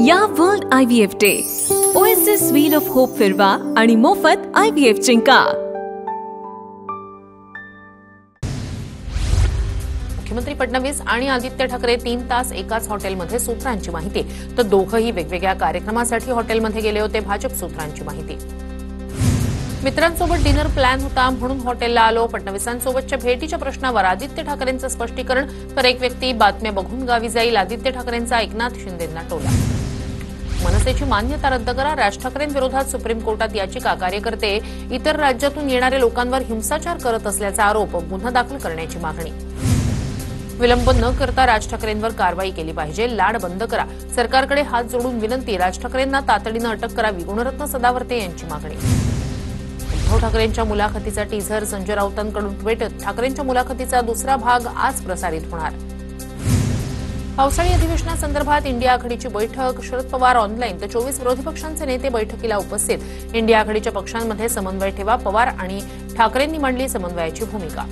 या world IVF day OSS wheel of hope फिरवा आणि मोफत IVF जिंका। मुख्यमंत्री फडणवीस आणि आदित्य ठाकरे 3 तास एकाच हॉटेलमध्ये सूत्रांची माहिती, तर दोघंही वेगवेगळ्या कार्यक्रमासाठी हॉटेलमध्ये गेले होते। भाजप सूत्रांची माहिती, मित्रांसोबत डिनर प्लॅन होता म्हणून हॉटेलला आलो। फडणवीसांसोबतच्या भेटीच्या प्रश्नावर आदित्य ठाकरेंचं स्पष्टीकरण, तर एक व्यक्ती बातम्या बघून गावी जाईल, आदित्य ठाकरेंचा एकनाथ शिंदेंना टोला। मनसेची मान्यता रद्द करा, राज ठाकरेंविरोधात सुप्रीम कोर्टात याचिका, कार्यकर्ते इतर राज्यातून येणाऱ्या लोकांवर हिंसाचार करत असल्याचा आरोप, गुन्हा दाखल करण्याची मागणी। विलंब न करता राज ठाकरेंवर कारवाई केली पाहिजे, लाड बंद करा, सरकारकडे हात जोडून विनंती, राज ठाकरेंना तातडीनं अटक करावी, गुणरत्न सदावर्ते यांची मागणी। उद्धव ठाकरेंच्या मुलाखतीचा टीझर, संजय राऊतांकडून ट्विट, ठाकरेंच्या मुलाखतीचा दुसरा भाग आज प्रसारित होणार। पावसाळी अधिवेशनासंदर्भात इंडिया आघाडीची बैठक, शरद पवार ऑनलाईन, तर 24 विरोधी पक्षांचे नेते बैठकीला उपस्थित। इंडिया आघाडीच्या पक्षांमध्ये समन्वय ठेवा, पवार आणि ठाकरेंनी मांडली समन्वयाची भूमिका।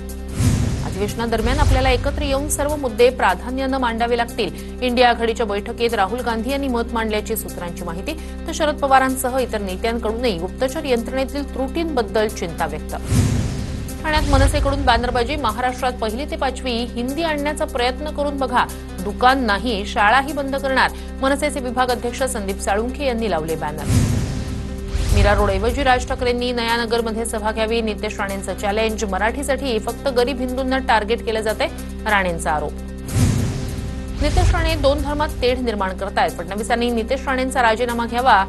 अधिवेशनादरम्यान आपल्याला एकत्र येऊन सर्व मुद्दे प्राधान्यानं मांडावे लागतील। इंडिया आघाडीच्या बैठकीत राहुल गांधी यांनी मत मांडल्याची सूत्रांची माहिती, तर शरद पवारांसह इतर नेत्यांकडूनही गुप्तचर यंत्रणेतील त्रुटींबद्दल चिंता व्यक्त। ठाण्यात मनसेकडून बॅनरबाजी, महाराष्ट्रात 1ली ते 5वी हिंदी आणण्याचा प्रयत्न करून बघा, दुकान नाही शाळाही बंद करणार, मनसेचे विभाग अध्यक्ष संदीप साळुंखे यांनी लावले बॅनर। मीरा रोडऐवजी राज ठाकरेंनी नयानगरमध्ये सभा घ्यावी, नितेश राणेंचं चॅलेंज, मराठीसाठी फक्त गरीब हिंदूंना टार्गेट केलं जातंय, राणेंचा आरोप। नितेश राणे 2 धर्मात तेढ निर्माण करतायत, फडणवीसांनी नितेश राणेंचा राजीनामा घ्यावा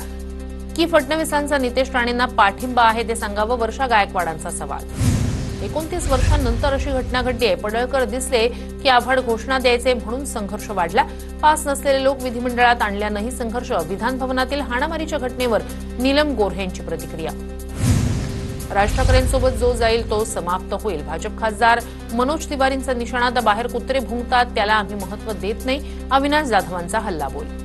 की फडणवीसांचा नितेश राणेंना पाठिंबा आहे ते सांगावं, वर्षा गायकवाडांचा सवाल। 29 वर्षांनंतर अशी घटना घडली आहे, पडळकर दिसले की आभाड घोषणा द्यायचे म्हणून संघर्ष वाढला, पास नसलेले लोक विधिमंडळात आणल्यानंही संघर्ष, विधान भवनातील हाणामारीच्या घटनेवर नीलम गोऱ्हेंची प्रतिक्रिया। राज ठाकरेंसोबत जो जाईल तो समाप्त होईल, भाजप खासदार मनोज तिवारींचा निशाणा, तर बाहेर कुत्रे भुंकतात त्याला आम्ही महत्व देत नाही, अविनाश जाधवांचा हल्लाबोल।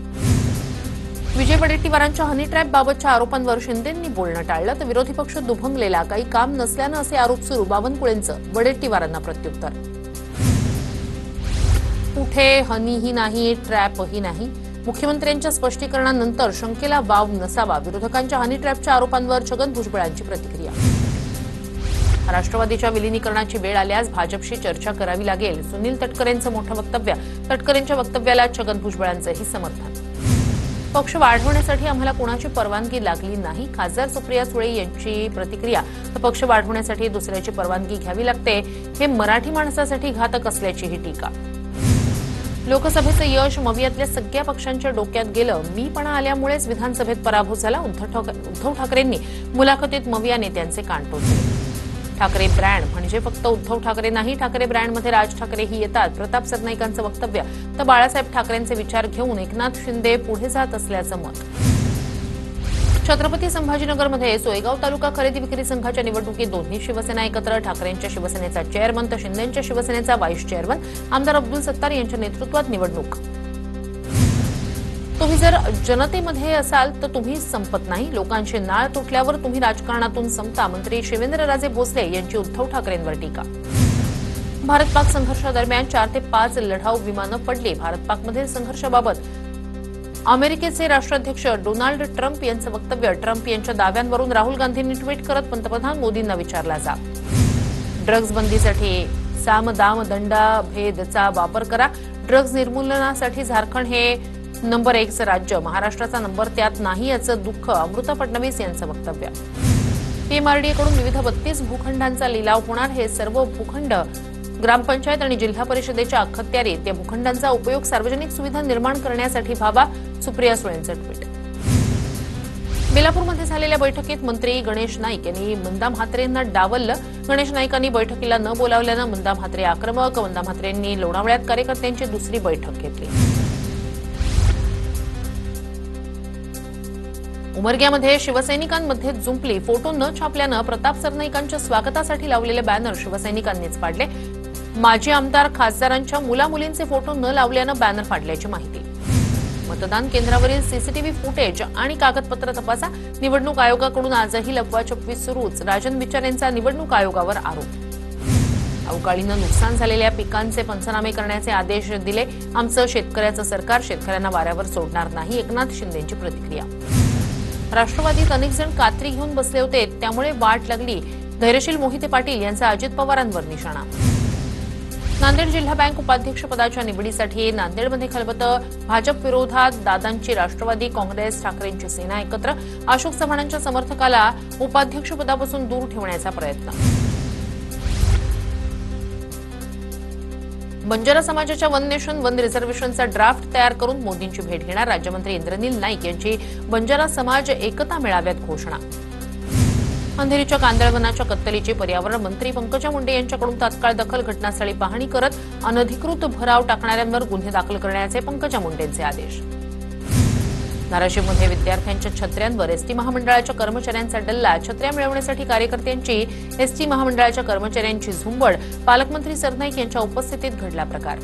विजय वडेट्टीवारांच्या हनी ट्रॅप बाबतच्या आरोपांवर शिंदेंनी बोलणं टाळलं, तर विरोधी पक्ष दुभंगलेला, काही काम नसल्यानं असे आरोप सुरू, बावनकुळेंचं वडेट्टीवारांना प्रत्युत्तर। कुठे हनीही नाही, ट्रॅपही नाही, मुख्यमंत्र्यांच्या स्पष्टीकरणानंतर शंकेला वाव नसावा, विरोधकांच्या हनी ट्रॅपच्या आरोपांवर छगन भुजबळांची प्रतिक्रिया। राष्ट्रवादीच्या विलिनीकरणाची वेळ आल्यास भाजपशी चर्चा करावी लागेल, सुनील तटकरेंचं मोठं वक्तव्य, तटकरेंच्या वक्तव्याला छगन भुजबळांचंही समर्थन। पक्ष वाढवण्यासाठी आम्हाला कोणाची परवानगी लागली नाही, खासदार सुप्रिया सुळे यांची प्रतिक्रिया, तर पक्ष वाढवण्यासाठी दुसऱ्याची परवानगी घ्यावी लागते, हे मराठी माणसासाठी घातक असल्याचीही टीका। लोकसभेचं यश मवियातल्या सगळ्या पक्षांच्या डोक्यात गेलं, मीपणा आल्यामुळेच विधानसभेत पराभव झाला, उद्धव ठाकरेंनी मुलाखतीत मविया नेत्यांचे कान टोचले। ठाकरे ब्रँड म्हणजे फक्त उद्धव ठाकरे नाही, ठाकरे ब्रँडमध्ये राज ठाकरेही येतात, प्रताप सरनाईकांचं वक्तव्य, तर बाळासाहेब ठाकरेंचे विचार घेऊन एकनाथ शिंदे पुढे जात असल्याचं मत। छत्रपती संभाजीनगरमध्ये सोयगाव तालुका खरेदी विक्री संघाच्या निवडणुकीत दोन्ही शिवसेना एकत्र, ठाकरेंच्या शिवसेनेचा चेअरमन तर शिंदेंच्या शिवसेनेचा व्हाईस चेअरमन, आमदार अब्दुल सत्तार यांच्या नेतृत्वात निवडणूक। तुम्ही जर जनतेमध्ये असाल तर तुम्ही संपत नाही, लोकांची नाळ तुटल्यावर तुम्ही राजकारणातून संपता, मंत्री शिवेंद्रराजे भोसले यांची उद्धव ठाकरेंवर टीका। भारत पाक संघर्षादरम्यान 4 ते 5 लढाऊ विमानं पडली, भारत पाकमधील संघर्षाबाबत अमेरिकेचे राष्ट्राध्यक्ष डोनाल्ड ट्रम्प यांचं वक्तव्य, ट्रम्प यांच्या दाव्यांवरून राहुल गांधींनी ट्विट करत पंतप्रधान मोदींना विचारला जाब। ड्रग्ज बंदीसाठी साम दाम दंडा भेदचा वापर करा, ड्रग्ज निर्मूलनासाठी झारखंड हे नंबर 1चं राज्य, महाराष्ट्राचा नंबर त्यात नाही याचं दुःख, अमृता फडणवीस यांचं वक्तव्य। पीएमआरडीएकडून विविध 32 भूखंडांचा लिलाव होणार, हे सर्व भूखंड ग्रामपंचायत आणि जिल्हा परिषदेच्या अखत्यारीत, त्या भूखंडांचा उपयोग सार्वजनिक सुविधा निर्माण करण्यासाठी व्हावा, सुप्रिया सुळेंचं ट्विट। बेलापूरमध्ये झालेल्या बैठकीत मंत्री गणेश नाईक यांनी मंदा म्हात्रेंना डावललं, गणेश नाईकांनी बैठकीला न बोलावल्यानं मंदा म्हात्रे आक्रमक, मंदा म्हात्रेंनी लोणावळ्यात कार्यकर्त्यांची दुसरी बैठक घेतली। उमरग्यामध्ये शिवसैनिकांमध्ये जुंपली, फोटो न छापल्यानं प्रताप सरनाईकांच्या स्वागतासाठी लावलेले बॅनर शिवसैनिकांनीच पाडले, माजी आमदार खासदारांच्या मुलामुलींचे फोटो न लावल्यानं बॅनर फाडल्याची माहिती। मतदान केंद्रावरील सीसीटीव्ही फुटेज आणि कागदपत्र तपासा, निवडणूक आयोगाकडून आजही लपवाछपवी सुरूच, राजन विचारेंचा निवडणूक आयोगावर आरोप। अवकाळीनं नुकसान झालेल्या पिकांचे पंचनामे करण्याचे आदेश दिले. आमचं शेतकऱ्याचं सरकार शेतकऱ्यांना वाऱ्यावर सोडणार नाही, एकनाथ शिंदेंची प्रतिक्रिया. राष्ट्रवादीत अनेक जण कात्री घेऊन बसले होते, त्यामुळे वाट लागली. धैर्यशील मोहिते पाटील यांचा अजित पवारांवर निशाणा. नांदेड जिल्हा बँक उपाध्यक्षपदाच्या निवडीसाठी नांदेडमध्ये खलबतं. भाजप विरोधात दादांची राष्ट्रवादी, काँग्रेस, ठाकरेंची सेना एकत्र. अशोक चव्हाणांच्या समर्थकाला उपाध्यक्षपदापासून दूर ठेवण्याचा प्रयत्न. बंजारा समाजाच्या वन नेशन वन रिझर्वेशनचा ड्राफ्ट तयार करून मोदींची भेट घेणार. राज्यमंत्री इंद्रनील नाईक यांची बंजारा समाज एकता मेळाव्यात घोषणा. अंधेरीच्या कांदळवनाच्या कत्तलीची पर्यावरण मंत्री पंकजा मुंडे यांच्याकडून तात्काळ दखल. घटनास्थळी पाहणी करत अनधिकृत भराव टाकणाऱ्यांवर गुन्हे दाखल करण्याचे पंकजा मुंडेंचे आदेश. धाराशिवमध्ये विद्यार्थ्यांच्या छत्र्यांवर एसटी महामंडळाच्या कर्मचाऱ्यांचा डल्ला. छत्र्या मिळवण्यासाठी कार्यकर्त्यांची एसटी महामंडळाच्या कर्मचाऱ्यांची झुंबड. पालकमंत्री सरनाईक यांच्या उपस्थितीत घडला प्रकार.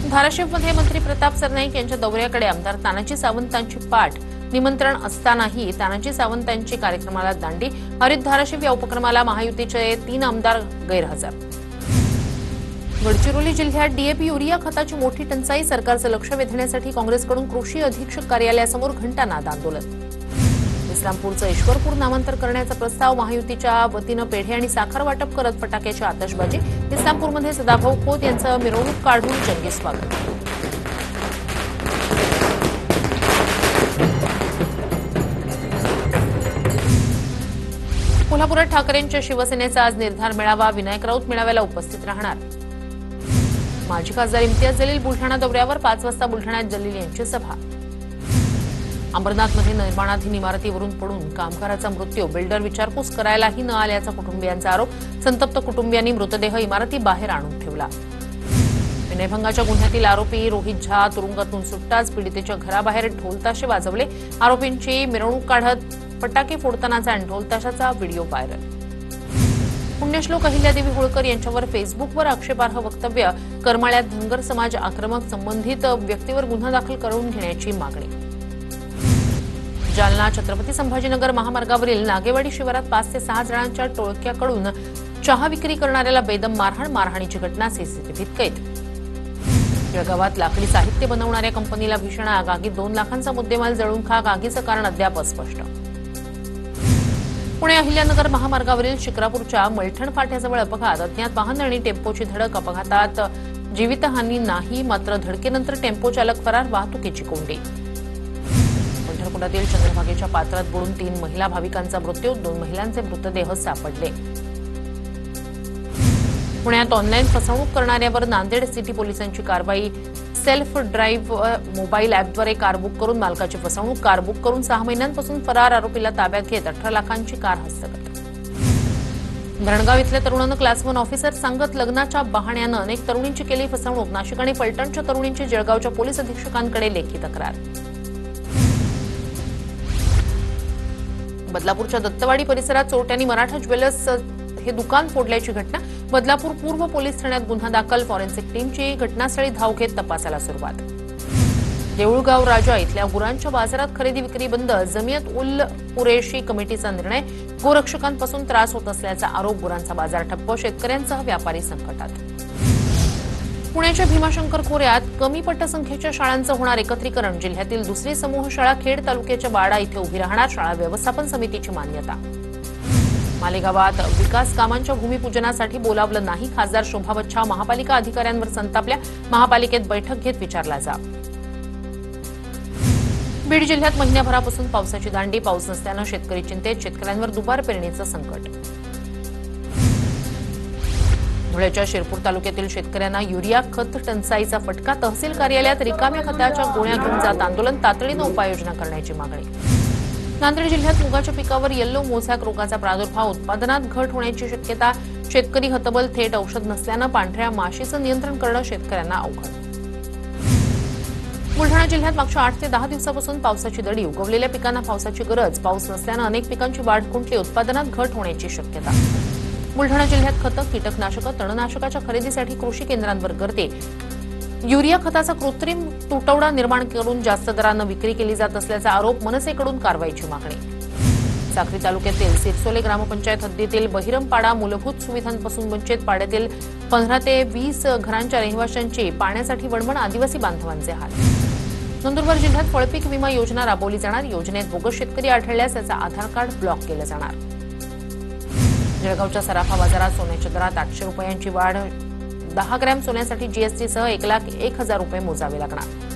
धाराशिवमध्ये मंत्री प्रताप सरनाईक यांच्या दौऱ्याकडे आमदार तानाजी सावंतांची पाठ. निमंत्रण असतानाही तानाजी सावंतांची कार्यक्रमाला दांडी. हरित धाराशिव या उपक्रमाला महायुतीचे 3 आमदार गैरहजर. गडचिरोली जिल्ह्यात डीएपी युरिया खताची मोठी टंचाई. सरकारचं लक्ष वेधण्यासाठी काँग्रेसकडून कृषी अधीक्षक कार्यालयासमोर घंटानाद आंदोलन. इस्लामपूरचं ईश्वरपूर नामांतर करण्याचा प्रस्ताव. महायुतीच्या वतीनं पेढे आणि साखर वाटप करत फटाक्याची आतषबाजी. इस्लामपूरमध्ये सदाभाऊ खोत यांचं मिरवणूक काढून जंगी स्वागत. कोल्हापुरात ठाकरेंच्या शिवसेनेचा आज निर्धार मेळावा. विनायक राऊत मेळाव्याला उपस्थित राहणार. माजी खासदार इम्तियाज जलील बुलढाणा दौऱ्यावर. 5 वाजता बुलढाण्यात जलील यांची सभा. अंबरनाथमध्ये निर्माणाधीन इमारतीवरून पडून कामगाराचा मृत्यू. बिल्डर विचारपूस करायलाही न आल्याचा कुटुंबियांचा आरोप. संतप्त कुटुंबियांनी मृतदेह इमारती बाहेर आणून ठेवला. विनयभंगाच्या गुन्ह्यातील आरोपी रोहित झा तुरुंगातून सुटताच पीडितेच्या घराबाहेर ढोलताशे वाजवले. आरोपींची मिरवणूक काढत फटाके फोडतानाचा आणि ढोलताशाचा व्हिडिओ व्हायरल. पुण्यश्लोक अहिल्यादेवी होळकर यांच्यावर फेसबुकवर आक्षेपार्ह वक्तव्य. करमाळ्यात धनगर समाज आक्रमक. संबंधित व्यक्तीवर गुन्हा दाखल करून घेण्याची मागणी. जालना छत्रपती संभाजीनगर महामार्गावरील नागेवाडी शिवारात 5 ते 6 जणांच्या टोळक्याकडून चहा विक्री करणाऱ्याला बेदम मारहाण. मारहाणीची घटना सीसीटीव्हीत कैद. जळगावात लाकडी साहित्य बनवणाऱ्या कंपनीला भीषण आग. आगीत 2 लाखांचा मुद्देमाल जळून खाक. आगीचं कारण अद्याप अस्पष्ट. पुणे अहिल्यानगर महामार्गावरील शिक्रापूरच्या मलठण फाट्याजवळ अपघात. अज्ञात वाहन आणि टेम्पोची धडक. अपघातात जीवितहानी नाही, मात्र धडकेनंतर टेम्पो चालक फरार. वाहतुकीची कोंडी. पंढरपुरातील चंद्रभागेच्या पात्रात बुडून 3 महिला भाविकांचा मृत्यू. 2 महिलांचे मृतदेह सापडले. पुण्यात ऑनलाईन फसवणूक करणाऱ्यावर नांदेड सिटी पोलिसांची कारवाई. सेल्फ ड्राईव्ह मोबाईल ॲपद्वारे कार बुक करून मालकाची फसवणूक. कार बुक करून 6 महिन्यांपासून फरार आरोपीला ताब्यात घेत 18 लाखांची कार हस्तगत. धरणगाव इथल्या तरुणानं क्लास 1 ऑफिसर सांगत लग्नाच्या बहाण्यानं अनेक तरुणींची केली फसवणूक. नाशिक आणि फलटणच्या तरुणींची जळगावच्या पोलीस अधीक्षकांकडे लेखी तक्रार. बदलापूरच्या दत्तवाडी परिसरात चोरट्यांनी मराठा ज्वेलर्स हे दुकान फोडल्याची घटना. बदलापूर पूर्व पोलीस ठाण्यात गुन्हा दाखल. फॉरेन्सिक टीमची घटनास्थळी धाव घेत तपासाला सुरुवात. देऊळगाव राजा इथल्या गुरांच्या बाजारात खरेदी विक्री बंद. जमियत उल कुरेशी कमिटीचा निर्णय. गोरक्षकांपासून त्रास होत असल्याचा आरोप. गुरांचा बाजार ठप्प. शेतकऱ्यांसह व्यापारी संकटात. पुण्याच्या भीमाशंकर खोऱ्यात कमी पटसंख्येच्या शाळांचं होणार एकत्रीकरण. जिल्ह्यातील दुसरी समूह शाळा खेड तालुक्याच्या बाडा इथे उभी राहणार. शाळा व्यवस्थापन समितीची मान्यता. मालेगावात विकास कामांच्या भूमिपूजनासाठी बोलावलं नाही. खासदार शोभा बच्छाव महापालिका अधिकाऱ्यांवर संतापल्या. महापालिकेत बैठक घेत विचारला जाब. बीड जिल्ह्यात महिन्याभरापासून पावसाची दांडी. पाऊस नसल्यानं शेतकरी चिंतेत. शेतकऱ्यांवर दुबार पेरणीचं संकट. धुळ्याच्या शिरपूर तालुक्यातील शेतकऱ्यांना युरिया खत टंचाईचा फटका. तहसील कार्यालयात रिकाम्या खताच्या गोण्या घेऊन जात आंदोलन. तातडीनं उपाययोजना करण्याची मागणी. नांदेड जिल्ह्यात मुगाच्या पिकावर येल्लो मोसॅक रोगाचा प्रादुर्भाव. उत्पादनात घट होण्याची शक्यता. शेतकरी हतबल. थेट औषध नसल्यानं पांढऱ्या माशीचं नियंत्रण करणं शेतकऱ्यांना अवघड. बुलढाणा जिल्ह्यात मागच्या 8 ते 10 दिवसापासून पावसाची दडी. उगवलेल्या पिकांना पावसाची गरज. पाऊस नसल्यानं अनेक पिकांची वाढ खुंटली. उत्पादनात घट होण्याची शक्यता. बुलढाणा जिल्ह्यात खतं, कीटकनाशकं, तणनाशकाच्या खरेदीसाठी कृषी केंद्रांवर गर्दी. युरिया खताचा कृत्रिम तुटवडा निर्माण करून जास्त दरानं विक्री केली जात असल्याचा आरोप. मनसेकडून कारवाईची मागणी. साक्री तालुक्यातील सिरसोले ग्रामपंचायत हद्दीतील बहिरमपाडा मूलभूत सुविधांपासून वंचित पाड्यातील 15 ते 20 घरांच्या रहिवाशांची पाण्यासाठी वणवण, आदिवासी बांधवांचे हाल. नंदुरबार जिल्ह्यात फळपीक विमा योजना राबवली जाणार. योजनेत बोगस शेतकरी आढळल्यास त्याचा आधार कार्ड ब्लॉक केलं जाणार. जळगावच्या सराफा बाजारात सोन्याच्या दरात 800 रुपयांची वाढ. 10 ग्रॅम सोन्यासाठी जीएसटीसह 1,01,000 रुपये मोजावे लागणार.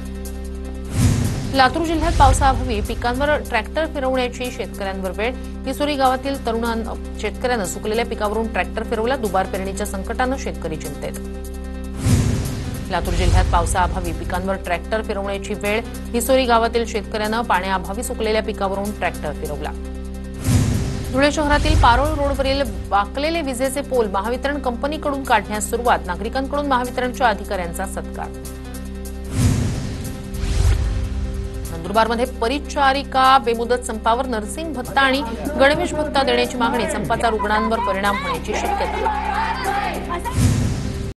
लातूर जिल्ह्यात पावसाअभावी पिकांवर ट्रॅक्टर फिरवण्याची शेतकऱ्यांवर वेळ. हिसोरी गावातील शेतकऱ्यानं सुकलेल्या पिकावरून ट्रॅक्टर फिरवला. दुबार पेरणीच्या संकटानं शेतकरी चिंतेत. लातूर जिल्ह्यात पावसाअभावी पिकांवर ट्रॅक्टर फिरवण्याची वेळ. हिसोरी गावातील शेतकऱ्यानं पाण्याअभावी सुकलेल्या पिकावरून ट्रॅक्टर फिरवला. धुळे शहरातील पारोळ रोडवरील वाकलेले विजेचे पोल महावितरण कंपनीकडून काढण्यास सुरुवात. नागरिकांकडून महावितरणच्या अधिकाऱ्यांचा सत्कार. नंदुरबारमध्ये परिचारिका बेमुदत संपावर. नर्सिंग भत्ता आणि गणवेश भत्ता देण्याची मागणी. संपाचा रुग्णांवर परिणाम होण्याची शक्यता.